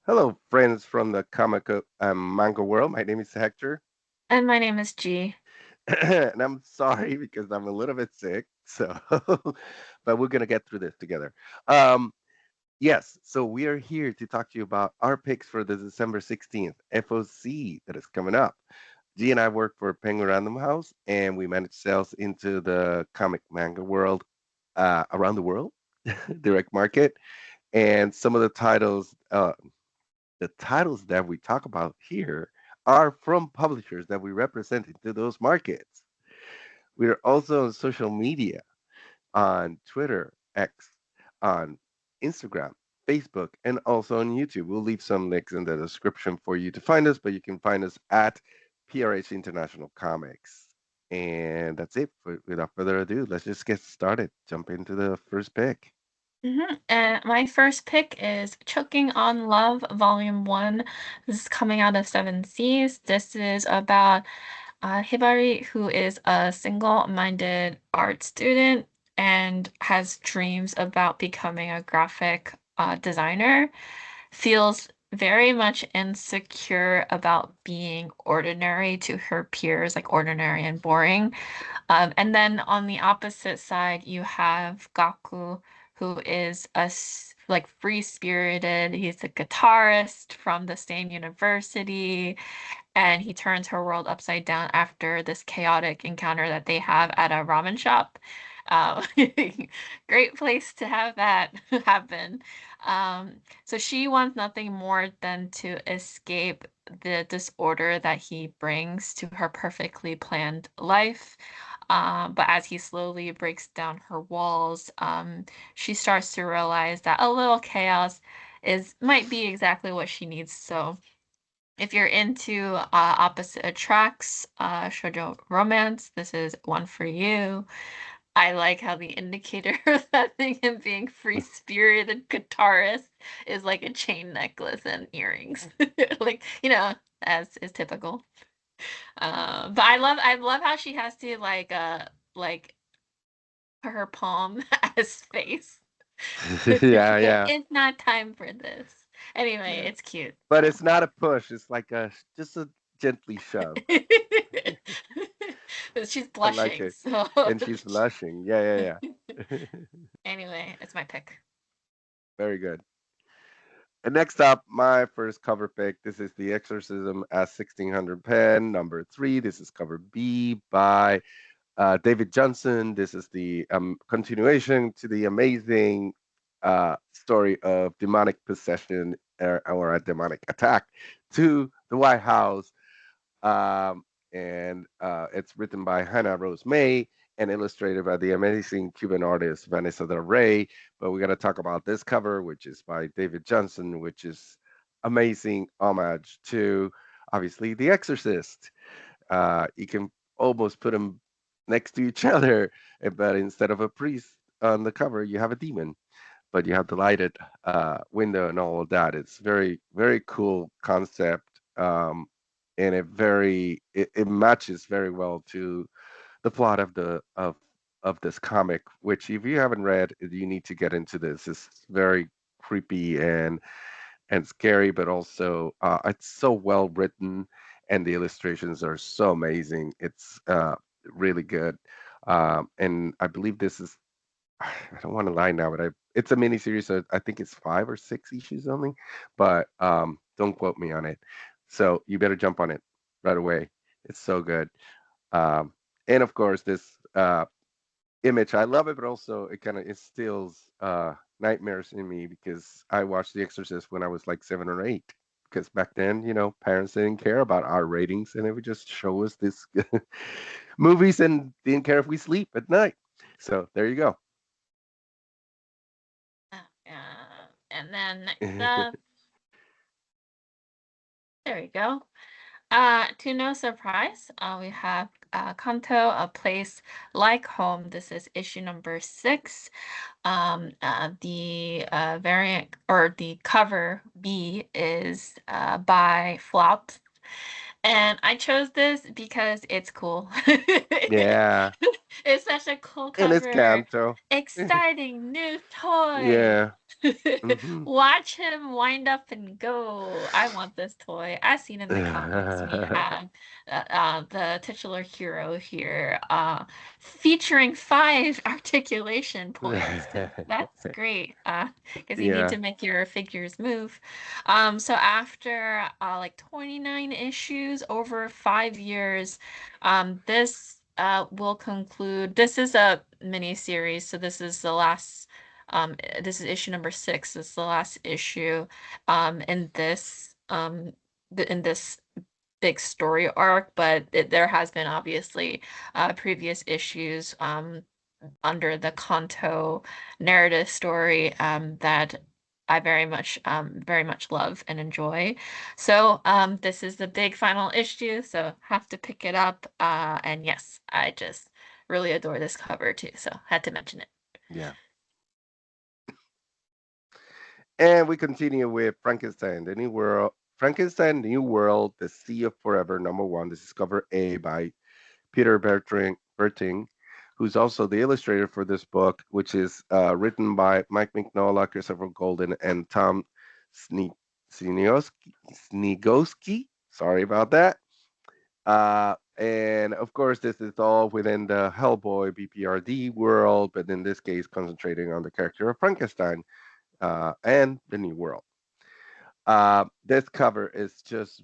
Hello, friends from the comic manga world. My name is Hector, And my name is G. and I'm sorry because I'm a little bit sick. So, but we're gonna get through this together. Um, yes, so we are here to talk to you about our picks for the December 16th FOC that is coming up. G and I work for Penguin Random House, and we manage sales into the comic manga world around the world, direct market, and some of the titles that we talk about here are from publishers that we represent into those markets. We are also on social media on Twitter, X, on Instagram, Facebook, and also on YouTube. We'll leave some links in the description for you to find us, but you can find us at PRH International Comics. And that's it. Without further ado, let's just get started. Jump into the first pick. And my first pick is Choking on Love, Volume 1. This is coming out of Seven Seas. This is about Hibari, who is a single-minded art student and has dreams about becoming a graphic designer, feels very much insecure about being ordinary to her peers, like ordinary and boring. And then on the opposite side, you have Gaku, who is like free-spirited. He's a guitarist from the same university, and he turns her world upside down after this chaotic encounter that they have at a ramen shop. Uh, Great place to have that happen. So she wants nothing more than to escape the disorder that he brings to her perfectly planned life. But as he slowly breaks down her walls, she starts to realize that a little chaos is might be exactly what she needs. So if you're into opposite attracts, shoujo romance, this is one for you. I like how the indicator of that thing him being free-spirited guitarist is like a chain necklace and earrings. Like, as is typical. But I love how she has to like put her palm as face. Yeah, yeah. It's not time for this. Anyway, it's cute. But So it's not a push. It's like just a gently shove. but she's I like blushing, it. so And she's blushing. Yeah, yeah, yeah. anyway, it's my pick. Very good. And next up, my first cover pick. This is The Exorcism as 1600 Pen, number 3. This is cover B by David Johnson. This is the continuation to the amazing story of demonic possession or a demonic attack to the White House. And it's written by Hannah Rose May and illustrated by the amazing Cuban artist Vanessa Del Rey. But we got to talk about this cover, which is by David Johnson, which is amazing homage to obviously The Exorcist. You can almost put them next to each other, but instead of a priest on the cover, you have a demon. But you have the lighted window and all of that. It's very, very cool concept, and it matches very well to the plot of this comic. Which, if you haven't read, you need to get into this. It's very creepy and scary, but also it's so well written, and the illustrations are so amazing. It's really good. And I believe this is, I don't want to lie now, but it's a mini series, so I think it's 5 or 6 issues only, but don't quote me on it. So you better jump on it right away. It's so good. Um, and of course, this image, I love it, but also it kind of instills nightmares in me because I watched The Exorcist when I was like 7 or 8. Because back then, parents didn't care about our ratings, and they would just show us this movies and didn't care if we sleep at night. So there you go. And then next up, there we go. To no surprise, we have Kanto, A Place Like Home. This is issue number 6. The variant or the cover B is by Flop. And I chose this because it's cool. Yeah, It's such a cool and it's cover. Canto. Exciting new toy. Yeah. Hmm. Watch him wind up and go. I want this toy. As seen in the comics, we have the titular hero here, featuring 5 articulation points, because that's great. Because you need Yeah, to make your figures move. So after like 29 issues over 5 years, this will conclude. This is a mini series, so this is the last. This is issue number 6. This is the last issue in this big story arc, but there has been obviously previous issues under the Kanto narrative story that I very much love and enjoy. So this is the big final issue, so have to pick it up. And yes, I just really adore this cover too, so had to mention it. yeah. And we continue with Frankenstein, the New World. Frankenstein, New World, The Sea of Forever, number 1. This is cover A by Peter Berting, who's also the illustrator for this book, which is written by Mike Mignola, Christopher Golden, and Tom Sni- Snigoski. Sorry about that. And of course, this is all within the Hellboy BPRD world, but in this case, concentrating on the character of Frankenstein and the New World. This cover is just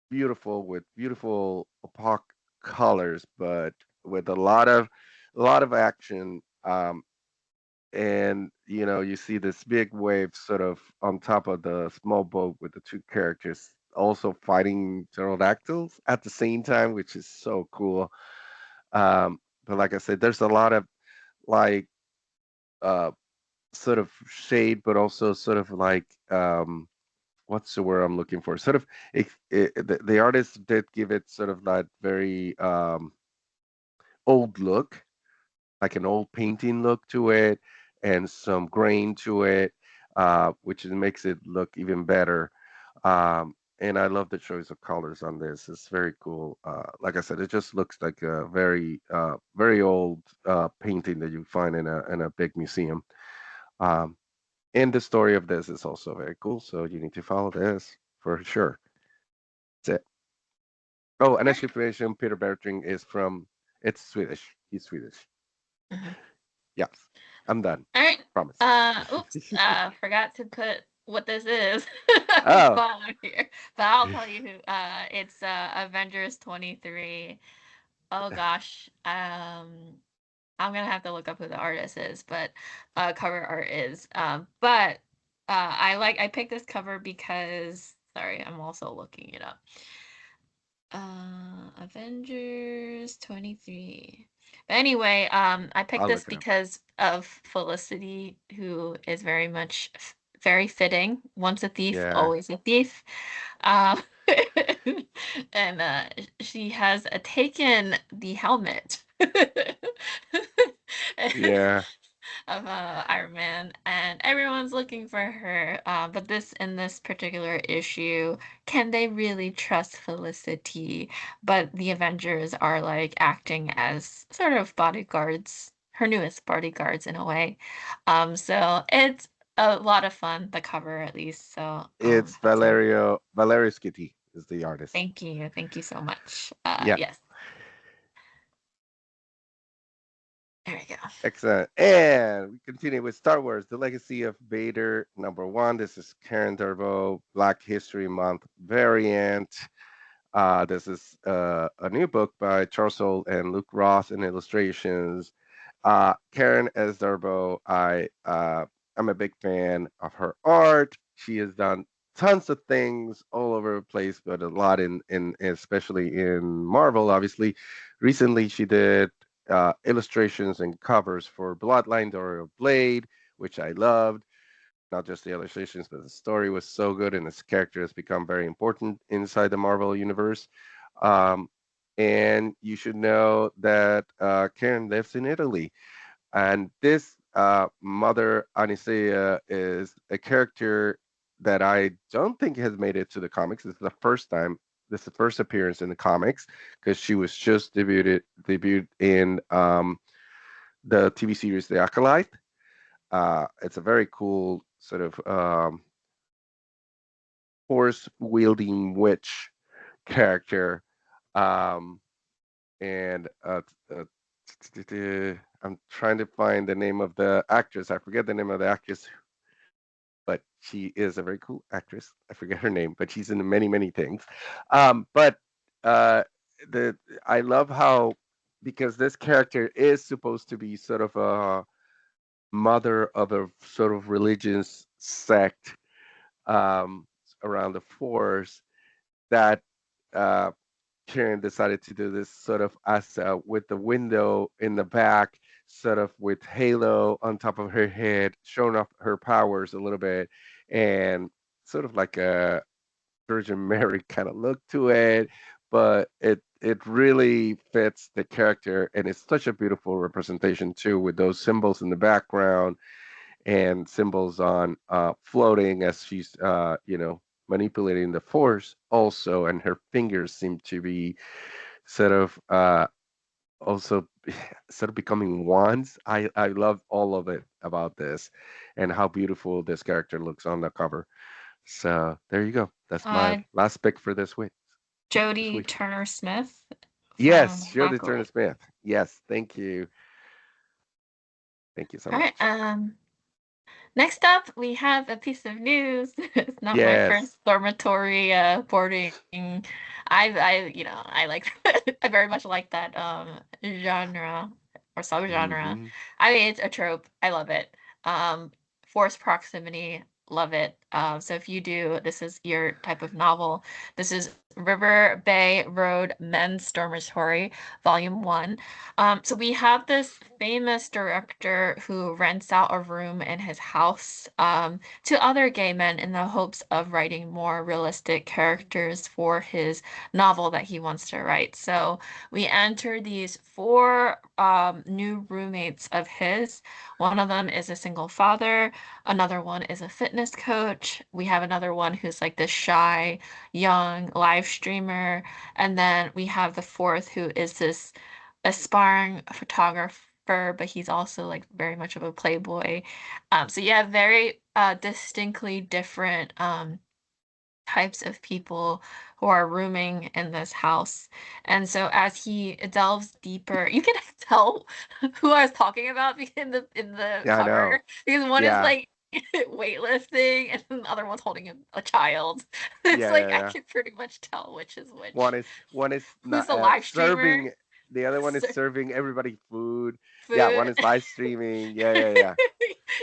beautiful with beautiful opaque colors, but with a lot of action. And you see this big wave sort of on top of the small boat with the two characters also fighting pterodactyls at the same time, which is so cool. But like I said, there's a lot of like uh, sort of shade, but also sort of like what's the word I'm looking for? Sort of the artist did give it sort of that very old look, like an old painting look to it, and some grain to it, which makes it look even better. And I love the choice of colors on this. It's very cool. Like I said, it just looks like a very old painting that you find in a big museum. Um, and the story of this is also very cool. So you need to follow this for sure. That's it. Oh, and I Right. should mention Peter Bertring is from, it's Swedish. He's Swedish. Mhm. Yes, I'm done. All right. Promise. Oops. Forgot to put what this is at the Oh, bottom here, but I'll tell you who. It's Avengers 23. Oh gosh. I'm gonna have to look up who the artist is, but cover art is. But I picked this cover because sorry, I'm also looking it up. Avengers 23. But anyway, I picked I'll this look it up. because of Felicity, who is very fitting. Once a thief, Yeah, always a thief. Um, and she has taken the helmet. yeah. of Iron Man, and everyone's looking for her. But in this particular issue, can they really trust Felicity? But the Avengers are like acting as sort of bodyguards, her newest bodyguards in a way. So it's a lot of fun, the cover at least. So It's had to Valerio Schitti is the artist. thank you so much. Yeah, Yes, there we go. excellent. And we continue with Star Wars: The Legacy of Vader, number 1. This is Karen Darbo, Black History Month variant. This is a new book by Charles Soule and Luke Ross in illustrations. Karen Esdarbo, I'm a big fan of her art. She has done tons of things all over the place, but a lot in especially in Marvel. Obviously, recently she did illustrations and covers for Bloodline, Dora Blade, which I loved. Not just the illustrations, but the story was so good, and its character has become very important inside the Marvel universe. Um, and you should know that Karen lives in Italy, and this Mother Anisea is a character that I don't think has made it to the comics. This is the first time. This is the first appearance in the comics because she was just debuted in the TV series The Acolyte. It's a very cool sort of horse wielding witch character. Um, and I'm trying to find the name of the actress. I forget the name of the actress, but she is a very cool actress. I forget her name, but she's in many, many things. But uh, the I love how, because this character is supposed to be sort of a mother of a sort of religious sect um, around the force, that uh, Karen decided to do this sort of as with the window in the back, sort of with halo on top of her head, showing off her powers a little bit, and sort of like a Virgin Mary kind of look to it. But it really fits the character, and it's such a beautiful representation too, with those symbols in the background and symbols on floating as she's manipulating the force also, and her fingers seem to be sort of also sort of becoming wands. I love all of it about this, and how beautiful this character looks on the cover. So there you go. That's my Uh, last pick for this week. This Jodie week. Turner Smith Yes, from Shirley Turner Hackaway. Smith. Yes, thank you. Thank you so All right. much. Next up, we have a piece of news. It's not my Yes. first dormitory boarding. I like I very much like that genre or subgenre. Hmm. I mean, it's a trope. I love it. Um, Forced proximity, love it. So if you do, this is your type of novel. This is River Bay Road Men's Dormitory, Volume One. So we have this famous director who rents out a room in his house to other gay men in the hopes of writing more realistic characters for his novel that he wants to write. So we enter these four new roommates of his. One of them is a single father, another one is a fitness coach. We have another one who's like this shy, young live streamer. And then we have the fourth who is this aspiring photographer, but he's also like very much of a playboy. So you have very distinctly different types of people who are rooming in this house. And so as he delves deeper, you can tell who I was talking about in the Yeah, I know. cover because one is Yeah. like weightlifting and the other one's holding a child. It's Yeah, like yeah, I yeah. can pretty much tell which is One which. is one is Who's not the live streamer? serving. The other one is Ser- serving everybody food. Yeah, one Food. is live streaming. Yeah, yeah, yeah.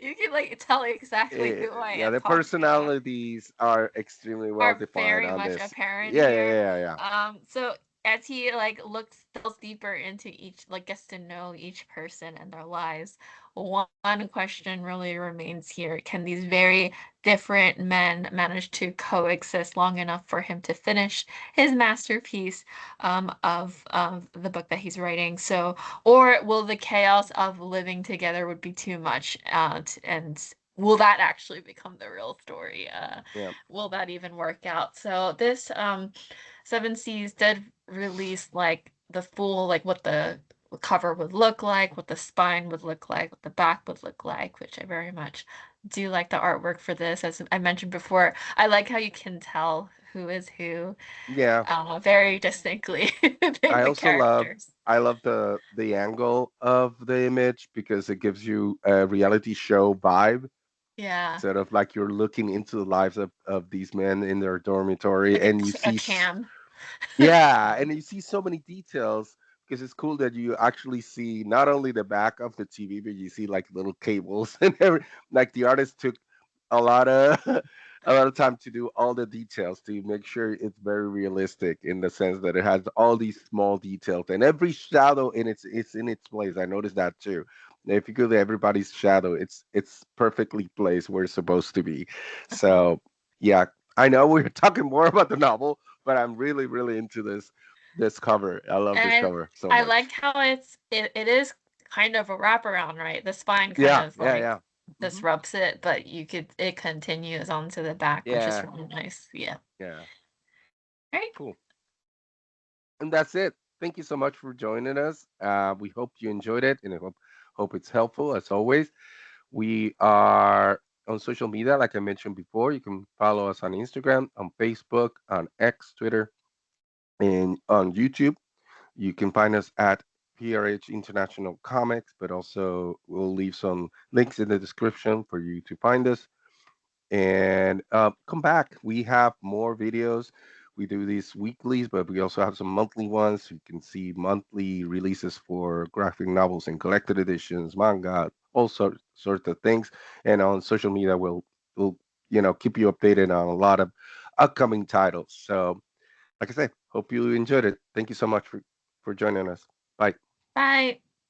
You can like tell exactly who I Yeah, am the talking about. personalities are extremely well Are defined very on much this. apparent Yeah, yeah, here. yeah, yeah. So as he like looks delves deeper into each, like gets to know each person and their lives, one question really remains here. Can these very different men manage to coexist long enough for him to finish his masterpiece of the book that he's writing? So, or will the chaos of living together would be too much and will that actually become the real story? Yeah. Will that even work out? So this Seven Seas did release like the full like what the cover would look like, what the spine would look like, what the back would look like, which I very much do like the artwork for this. As I mentioned before, I like how you can tell who is who Yeah. very distinctly I the also love characters. I love the angle of the image because it gives you a reality show vibe. Yeah, Sort of like you're looking into the lives of these men in their dormitory, like and you a see cam. yeah, and you see so many details because it's cool that you actually see not only the back of the TV, but you see like little cables and like the artist took a lot of a lot of time to do all the details to make sure it's very realistic in the sense that it has all these small details and every shadow in it's in its place. I noticed that too. If you go to everybody's shadow, it's perfectly placed where it's supposed to be. Uh-huh. So yeah, I know we're talking more about the novel, but I'm really, really into this cover. I love this And cover so I much. like how it is kind of a wraparound, right? The spine kind Yeah, of yeah, like yeah. Hmm. disrupts it, but it continues onto the back, which is Yeah, really nice. Yeah. yeah. Right. Cool. And that's it. Thank you so much for joining us. We hope you enjoyed it, and I hope it's helpful as always. We are on social media, like I mentioned before. You can follow us on Instagram, on Facebook, on X, Twitter, and on YouTube. You can find us at PRH International Comics, but also we'll leave some links in the description for you to find us. And come back. We have more videos. We do these weeklies, but we also have some monthly ones. You can see monthly releases for graphic novels and collected editions, manga, all sorts of things. And on social media, we'll keep you updated on a lot of upcoming titles. So, like I said, hope you enjoyed it. Thank you so much for joining us. Bye. Bye.